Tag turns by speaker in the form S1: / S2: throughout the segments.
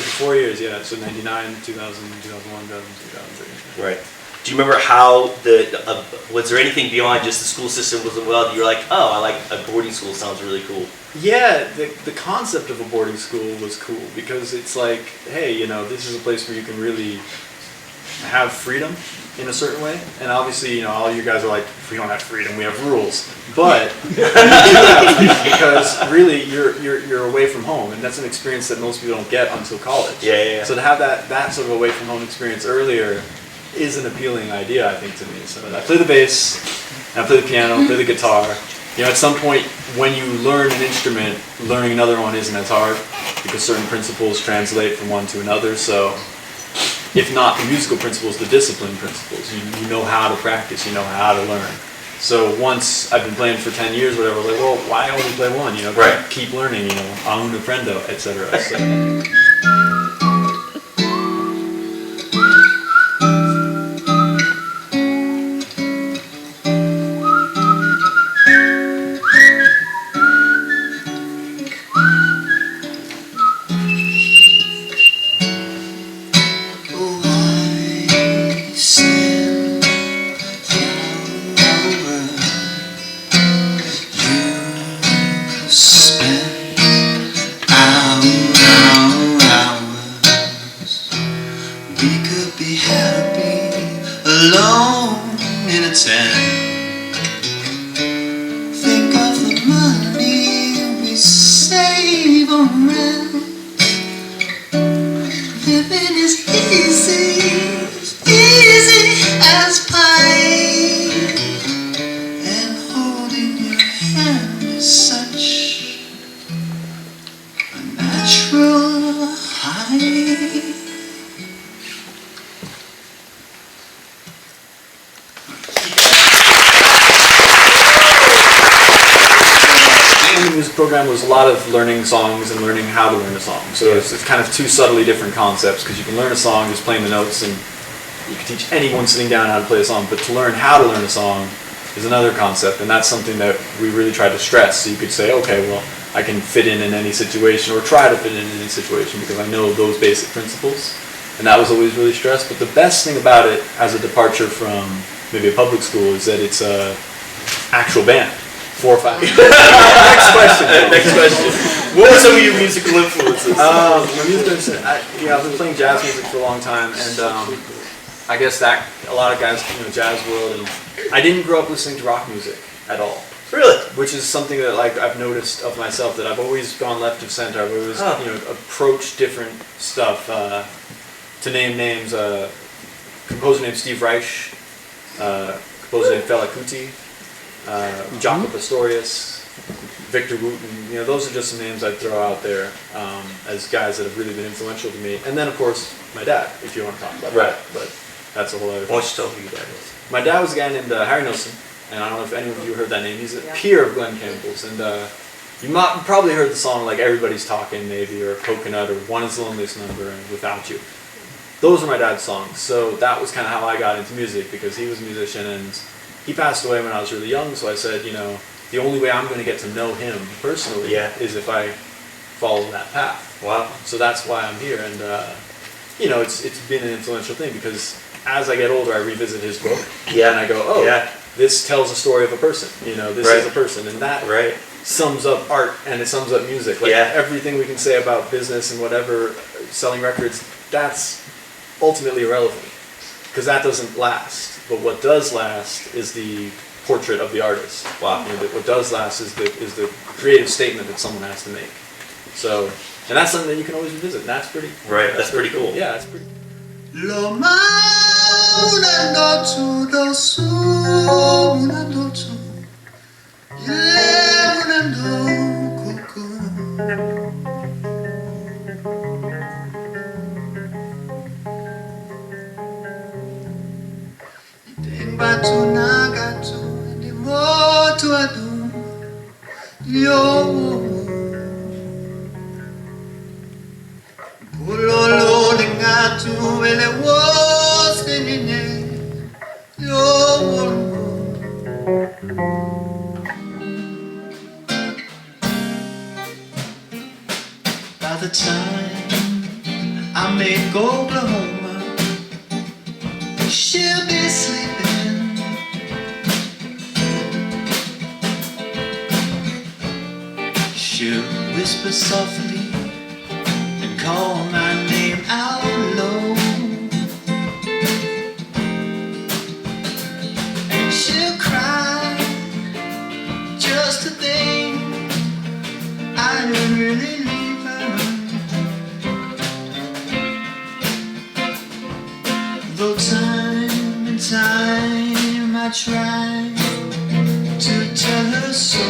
S1: for 4 years, yeah. So 99, 2000, 2001, 2003.
S2: Right. Do you remember how was there anything beyond just the school system was well that you're like, oh, I like a boarding school, sounds really cool?
S1: Yeah, the concept of a boarding school was cool because it's like, hey, you know, this is a place where you can really have freedom in a certain way. And obviously, you know, all you guys are like, if we don't have freedom, we have rules. But you do have freedom because really you're away from home, and that's an experience that most people don't get until college.
S2: Yeah.
S1: So to have that sort of away from home experience earlier is an appealing idea, I think, to me. So I play the bass, and I play the piano, play the guitar. You know, at some point when you learn an instrument, learning another one isn't as hard because certain principles translate from one to another. So if not the musical principles, the discipline principles. You know how to practice, you know how to learn. So once I've been playing for 10 years, whatever, like, well, why only play one? You know,
S2: right.
S1: Keep learning, you know, aún aprendo, etc. So. Program was a lot of learning songs and learning how to learn a song. So it's kind of two subtly different concepts because you can learn a song just playing the notes and you can teach anyone sitting down how to play a song, but to learn how to learn a song is another concept, and that's something that we really try to stress. So you could say, okay, well, I can fit in any situation or try to fit in any situation because I know those basic principles, and that was always really stressed. But the best thing about it as a departure from maybe a public school is that it's a actual band. 4 or 5. Next question.
S2: What were some of your musical influences?
S1: My musical influences, I've been playing jazz music for a long time, and I guess that a lot of guys, you know, jazz world, and I didn't grow up listening to rock music at all.
S2: Really?
S1: Which is something that like I've noticed of myself, that I've always gone left of center. I've always approached different stuff. To name names, composer named Steve Reich, composer named Fela Kuti. Jaco Pastorius, Victor Wooten, you know, those are just some names I'd throw out there as guys that have really been influential to me. And then, of course, my dad, if you want to talk about that. But that's a whole other thing.
S2: Why don't you tell me who your dad is?
S1: My dad was a guy named Harry Nilsson, and I don't know if any of you heard that name. He's a peer of Glenn Campbell's, and you probably heard the song like Everybody's Talking, maybe, or Coconut, or One Is the Loneliest Number, and Without You. Those are my dad's songs, so that was kind of how I got into music, because he was a musician, and he passed away when I was really young, so I said, you know, the only way I'm going to get to know him personally is if I follow that path.
S2: Wow.
S1: So that's why I'm here, and you know, it's been an influential thing, because as I get older, I revisit his book, and I go, oh, this tells a story of a person, you know, this is a person, and that sums up art, and it sums up music. Like everything we can say about business and whatever, selling records, that's ultimately irrelevant, because that doesn't last. But what does last is the portrait of the artist.
S2: Wow.
S1: You know, what does last is the creative statement that someone has to make. So, and that's something that you can always revisit. And that's pretty.
S2: Right. That's pretty cool.
S1: Yeah, that's pretty.
S3: Batu nagatu di moto adu yo bulolo ngatu ele was nene yo. By the time I make Oklahoma. She'll be sleeping. She'll whisper softly and call my name out low. And she'll cry just to think I didn't really leave her. Though time and time I tried to tell her so,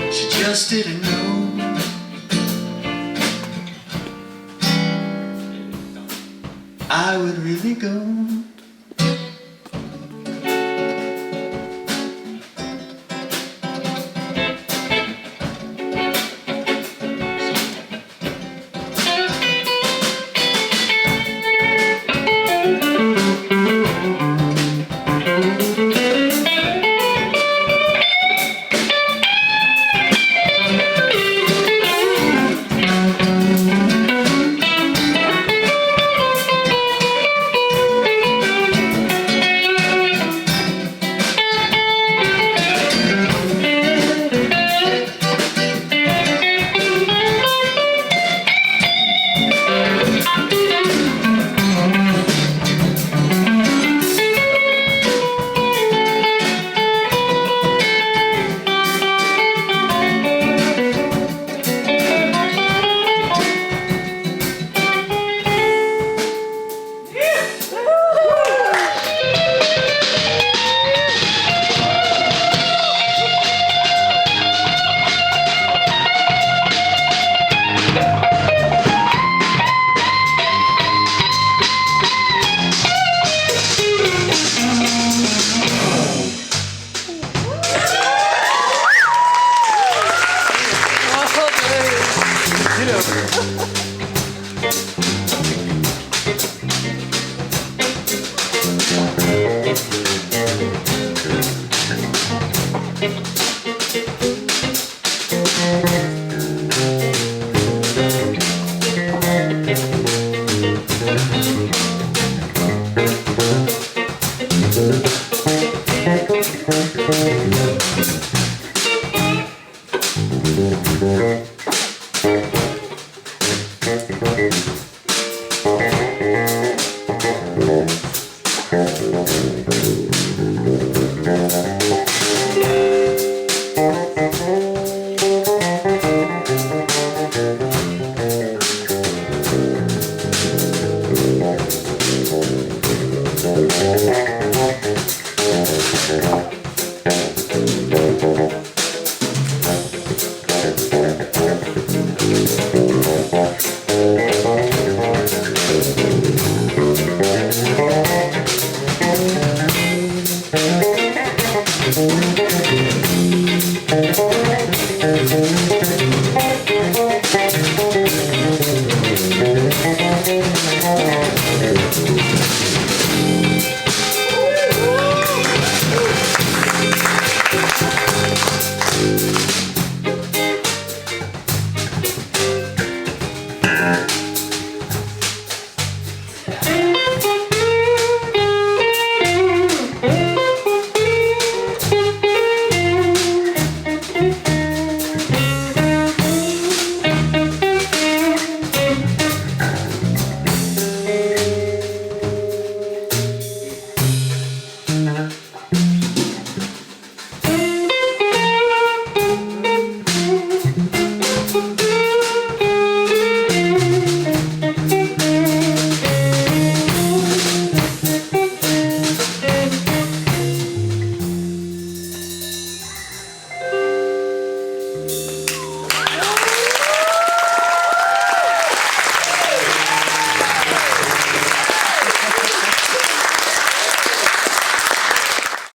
S3: she just didn't know. I would really go.